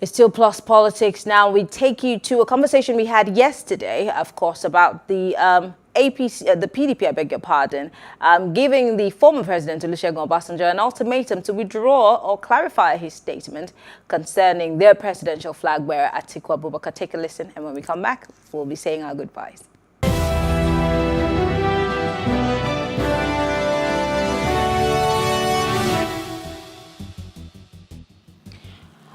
It's still Plus Politics. Now we take you to a conversation we had yesterday, of course, about the the PDP, I beg your pardon, giving the former President Olusegun Obasanjo an ultimatum to withdraw or clarify his statement concerning their presidential flag bearer, Atiku Abubakar. Take a listen, and when we come back, we'll be saying our goodbyes.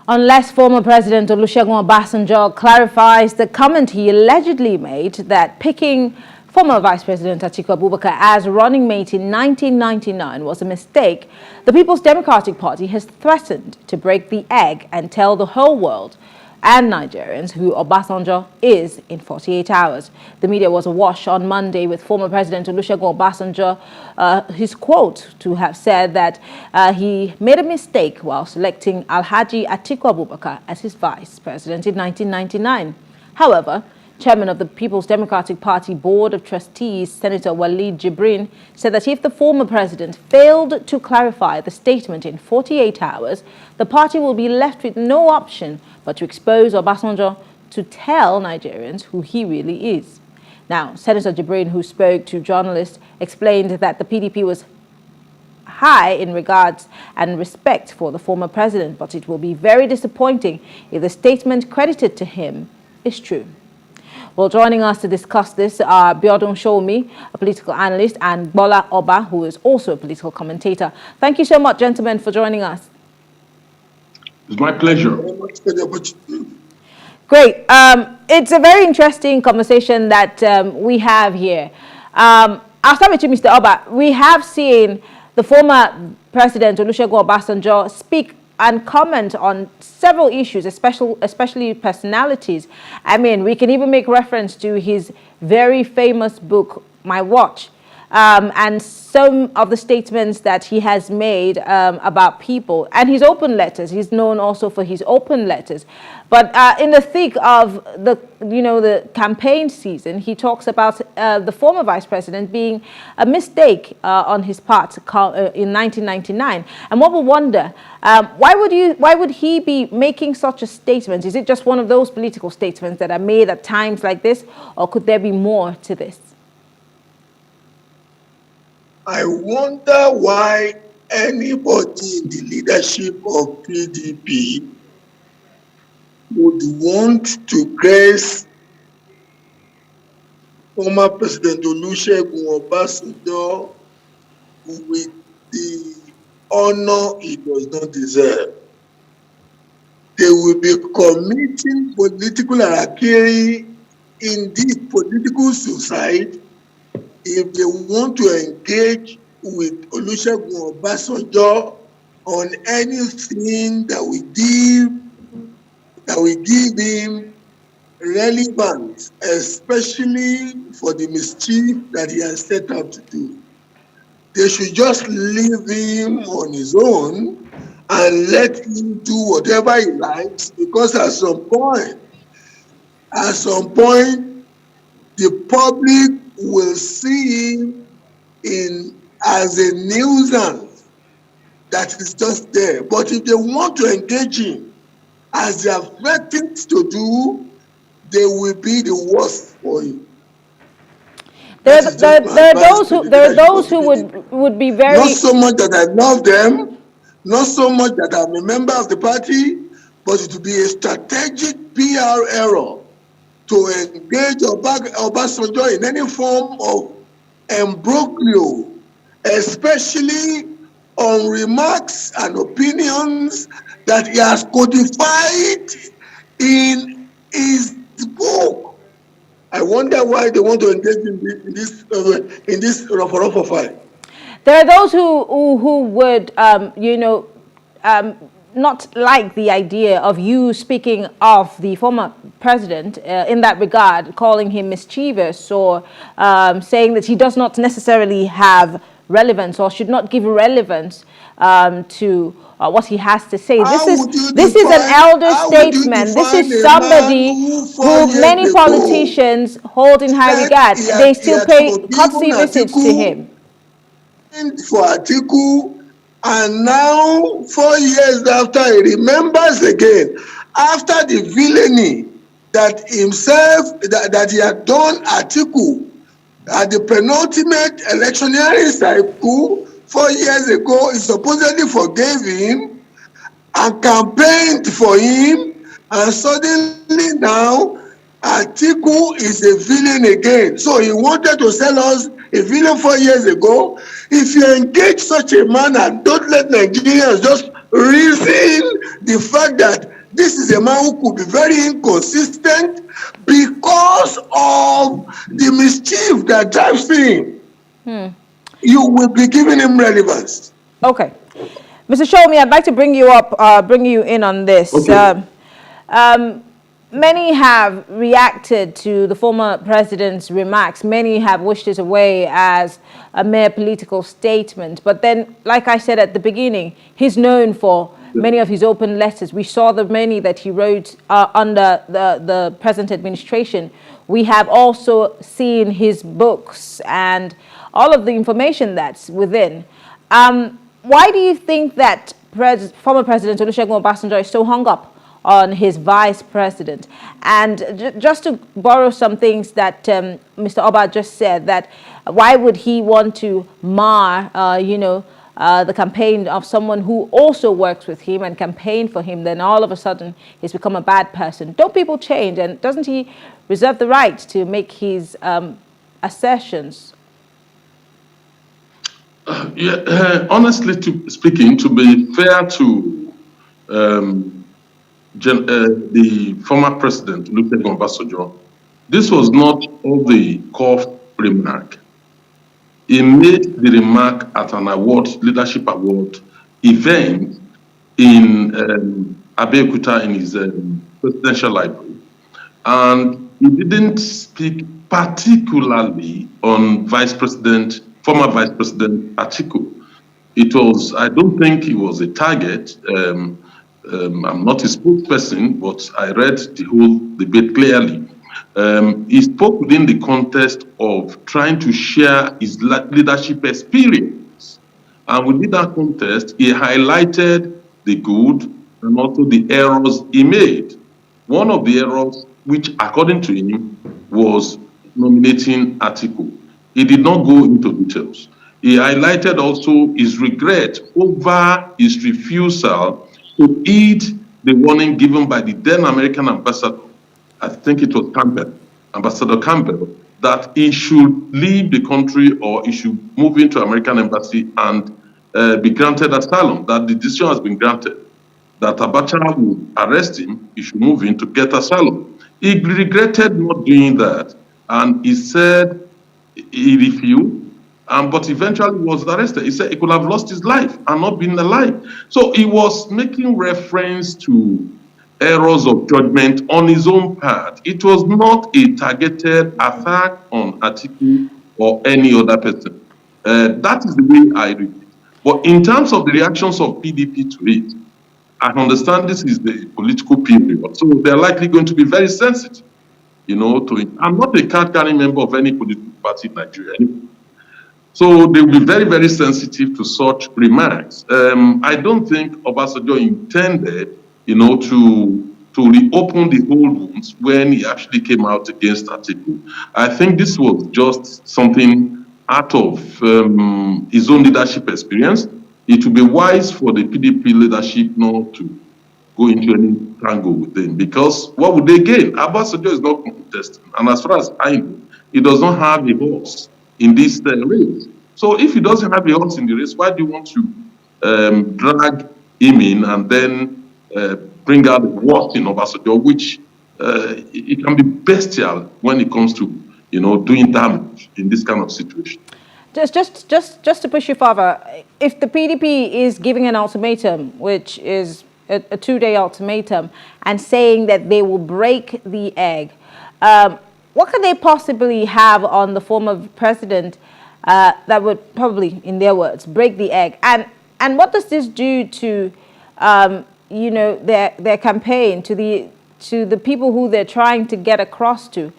Unless former President Olusegun Obasanjo clarifies the comment he allegedly made that picking former Vice President Atiku Abubakar as running mate in 1999 was a mistake, the People's Democratic Party has threatened to break the egg and tell the whole world and Nigerians who Obasanjo is in 48 hours. The media was awash on Monday with former President Olusegun Obasanjo, his quote to have said that he made a mistake while selecting Alhaji Atiku Abubakar as his vice president in 1999. However, Chairman of the People's Democratic Party Board of Trustees, Senator Walid Jibrin, said that if the former president failed to clarify the statement in 48 hours, the party will be left with no option but to expose Obasanjo to tell Nigerians who he really is. Now, Senator Jibrin, who spoke to journalists, explained that the PDP was high in regards and respect for the former president, but it will be very disappointing if the statement credited to him is true. Well, joining us to discuss this are Biodun Shomi, a political analyst, and Bola Oba, who is also a political commentator. Thank you so much, gentlemen, for joining us. It's my pleasure. Great. It's a very interesting conversation that we have here. I'll start with you, Mr. Oba. We have seen the former President Olusegun Obasanjo speak and comment on several issues, especially personalities. I mean, we can even make reference to his very famous book, My Watch, and some of the statements that he has made about people, and his open letters. He's known also for his open letters. But in the thick of the campaign season, he talks about the former vice president being a mistake on his part in 1999. And one will wonder, why would he be making such a statement? Is it just one of those political statements that are made at times like this, or could there be more to this? I wonder why anybody in the leadership of PDP would want to grace former President Olusegun Obasanjo with the honor he does not deserve. They will be committing political harakiri in this political society if they want to engage with Olusegun Obasanjo on anything that we give him relevance, especially for the mischief that he has set out to do. They should just leave him on his own and let him do whatever he likes, because at some point, the public will see him as a nuisance that is just there. But if they want to engage him, as they have threatened to do, they will be the worst for him. There are those who would be very... Not so much that I love them, not so much that I'm a member of the party, but it will be a strategic PR error to engage Obasanjo in any form of imbroglio, especially on remarks and opinions that he has codified in his book. I wonder why they want to engage in this rough fight. There are those who would, not like the idea of you speaking of the former president in that regard, calling him mischievous, or saying that he does not necessarily have relevance or should not give relevance to what he has to say. This is an elder statesman. This is somebody who many politicians hold in high regard. They still pay courtesy visits to him. For Atiku, and now 4 years after he remembers again. after the villainy that himself, that he had done Atiku at the penultimate electioneering cycle 4 years ago, he supposedly forgave him and campaigned for him, and suddenly now Atiku is a villain again. So he wanted to sell us a villain 4 years ago. If you engage such a man and don't let Nigerians just reason the fact that this is a man who could be very inconsistent because of the mischief that drives him, you will be giving him relevance. Okay. Mr. Shomi, I'd like to bring you up, bring you in on this. Okay. Many have reacted to the former president's remarks. Many have wished it away as a mere political statement. But then, like I said at the beginning, he's known for many of his open letters. We saw the many that he wrote under the present administration. We have also seen his books and all of the information that's within. Why do you think that former President Olusegun Obasanjo is so hung up on his vice president? And just to borrow some things that Mr. Oba just said, that why would he want to mar, the campaign of someone who also works with him and campaigned for him, then all of a sudden he's become a bad person? Don't people change? And doesn't he reserve the right to make his assertions? Honestly speaking, to be fair to the former president, Olusegun Obasanjo, this was not all the core remark. He made the remark at an leadership award event in Abeokuta in his presidential library. And he didn't speak particularly on former Vice President Atiku. It was, I don't think he was a target. I'm not a spokesperson, but I read the whole debate clearly. He spoke within the context of trying to share his leadership experience. And within that context, he highlighted the good and also the errors he made. One of the errors, which according to him, was nominating Atiku. He did not go into details. He highlighted also his regret over his refusal to heed the warning given by the then American ambassador, I think it was Campbell, Ambassador Campbell, that he should leave the country or he should move into American embassy and be granted asylum, that the decision has been granted, that Abacha will arrest him, he should move in to get asylum. He regretted not doing that, and he said he refused, but eventually was arrested. He said he could have lost his life and not been alive. So he was making reference to errors of judgment on his own part. It was not a targeted attack on Atiku or any other person. That is the way I read it. But in terms of the reactions of PDP to it, I understand this is the political period, so they're likely going to be very sensitive, to it. I'm not a card-carrying member of any political party in Nigeria anymore. So they will be very, very sensitive to such remarks. I don't think Obasanjo intended, to reopen the old wounds when he actually came out against Atiku. I think this was just something out of his own leadership experience. It would be wise for the PDP leadership not to go into any tangle with him, because what would they gain? Obasanjo is not contesting, and as far as I know, he does not have a horse in this race. So if he doesn't have a horse in the race, why do you want to drag him in and then bring out the worst in Obasanjo, which it can be bestial when it comes to doing damage in this kind of situation. Just to push you further, if the PDP is giving an ultimatum, which is a 2-day ultimatum, and saying that they will break the egg, what could they possibly have on the former president that would probably, in their words, break the egg? And what does this do to their campaign, to the people who they're trying to get across to?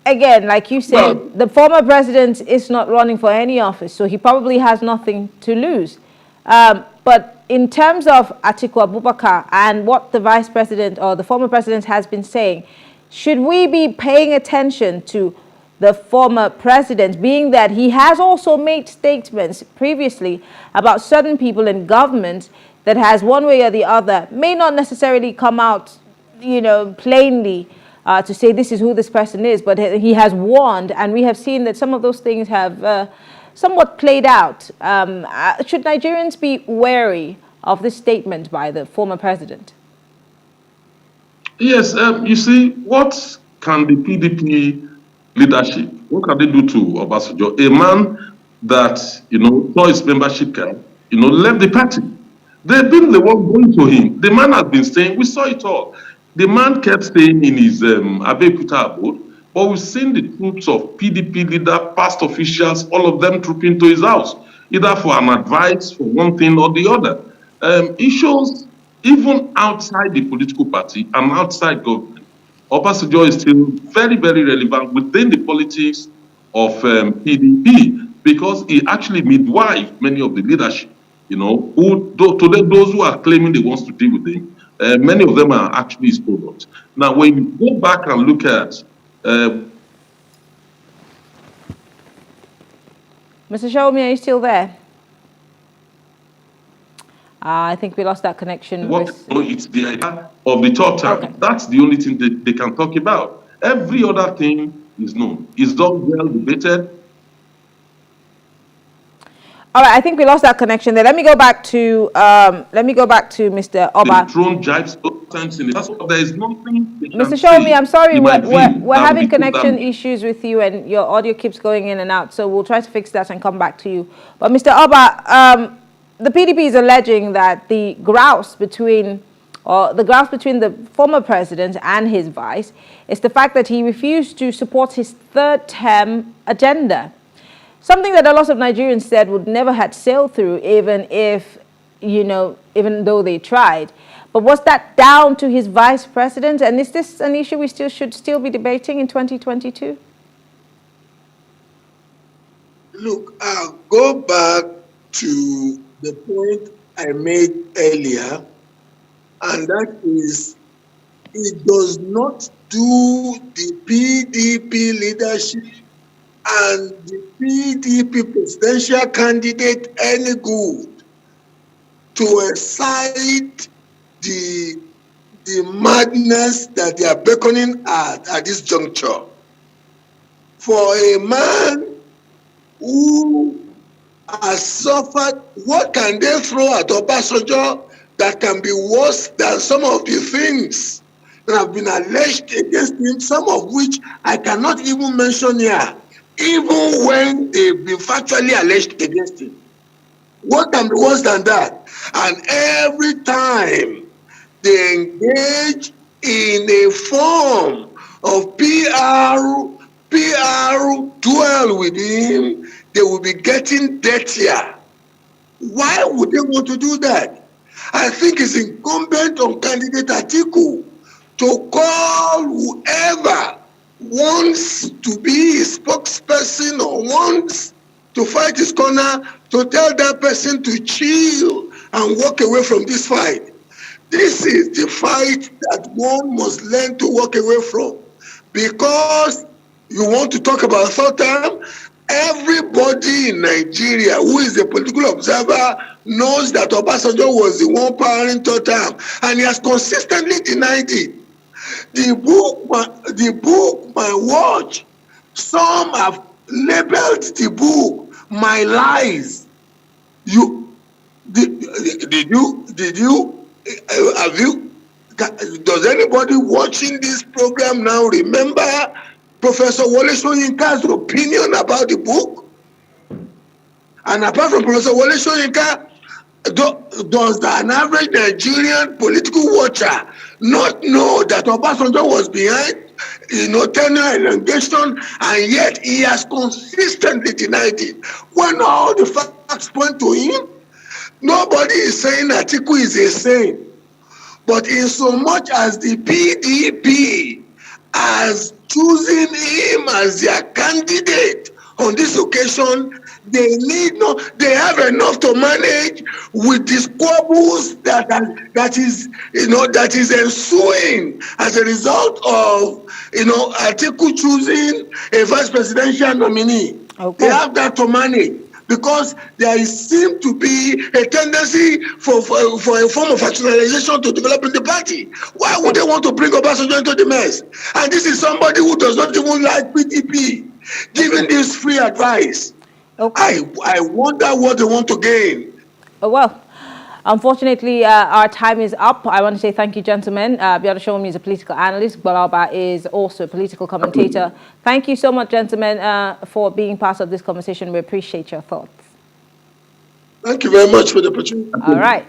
Again, like you said, the former president is not running for any office, so he probably has nothing to lose. But in terms of Atiku Abubakar and what the vice president or the former president has been saying, should we be paying attention to the former president, being that he has also made statements previously about certain people in government that has one way or the other, may not necessarily come out, plainly to say this is who this person is, but he has warned, and we have seen that some of those things have somewhat played out. Should Nigerians be wary of this statement by the former president? Yes, you see, what can the PDP leadership, what can they do to Obasanjo? A man that, saw his membership card, left the party. They've been the one going to him. The man has been saying, we saw it all. The man kept staying in his Abeokuta abode, but we've seen the troops of PDP leader, past officials, all of them trooping to his house, either for an advice, for one thing or the other. Issues, even outside the political party and outside government, Obasanjo is still very, very relevant within the politics of PDP, because he actually midwifed many of the leadership, who, today, those who are claiming they want to deal with him, many of them are actually his products. Now, when you go back and look at Mr. Shomi, are you still there? I think we lost that connection. It's the idea of the third term. Okay. That's the only thing they can talk about. Every other thing is known. It's done well debated. All right, I think we lost that connection there. Let me go back to Mr. Oba. The drone jibes times in it. There is nothing. Mr. Shomi, I'm sorry, we're having connection issues with you, and your audio keeps going in and out. So we'll try to fix that and come back to you. But Mr. Oba, the PDP is alleging that the grouse between the former president and his vice is the fact that he refused to support his third term agenda. Something that a lot of Nigerians said would never had sailed through, even though they tried. But was that down to his vice president? And is this an issue we should still be debating in 2022? Look, I'll go back to the point I made earlier, and that is, it does not do the PDP leadership and the PDP presidential candidate any good to excite the madness that they are beckoning at this juncture. For a man who has suffered, what can they throw at Obasanjo that can be worse than some of the things that have been alleged against him, some of which I cannot even mention here, even when they've been factually alleged against him? What can be worse than that? And every time they engage in a form of PR duel with him, they will be getting dirtier. Why would they want to do that? I think it's incumbent on candidate Atiku to call whoever wants to be his spokesperson or wants to fight his corner, to tell that person to chill and walk away from this fight. This is the fight that one must learn to walk away from. Because you want to talk about third term, everybody in Nigeria who is a political observer knows that Obasanjo was the one powering third term, and he has consistently denied it. The book, my watch, some have labeled the book "My Lies." Does anybody watching this program now remember Professor Wole Soyinka's opinion about the book? And apart from Professor Wole Soyinka, does an average Nigerian political watcher not know that Obasanjo was behind, tenure elongation, and yet he has consistently denied it? When all the facts point to him, nobody is saying Atiku is a saint. But in so much as the PDP has chosen him as their candidate on this occasion, They need no. They have enough to manage with the squabbles that is ensuing as a result of Atiku choosing a vice presidential nominee. Okay. They have that to manage, because there seems to be a tendency for a form of factionalization to develop in the party. Why would they want to bring Obasanjo into the mess? And this is somebody who does not even like PDP, giving this free advice. Okay. I wonder what they want to gain. Well, unfortunately, our time is up. I want to say thank you, gentlemen. Biada Shomi is a political analyst. Balaba is also a political commentator. Thank you so much, gentlemen, for being part of this conversation. We appreciate your thoughts. Thank you very much for the opportunity. All right.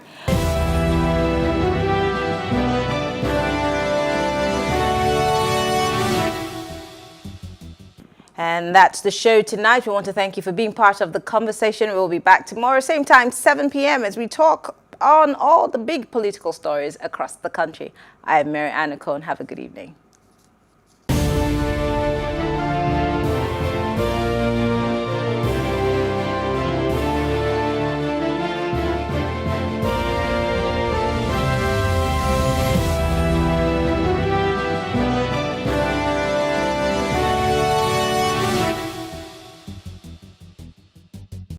And that's the show tonight. We want to thank you for being part of the conversation. We'll be back tomorrow, same time, 7 p.m. as we talk on all the big political stories across the country. I am Mary Anna Cohn. Have a good evening.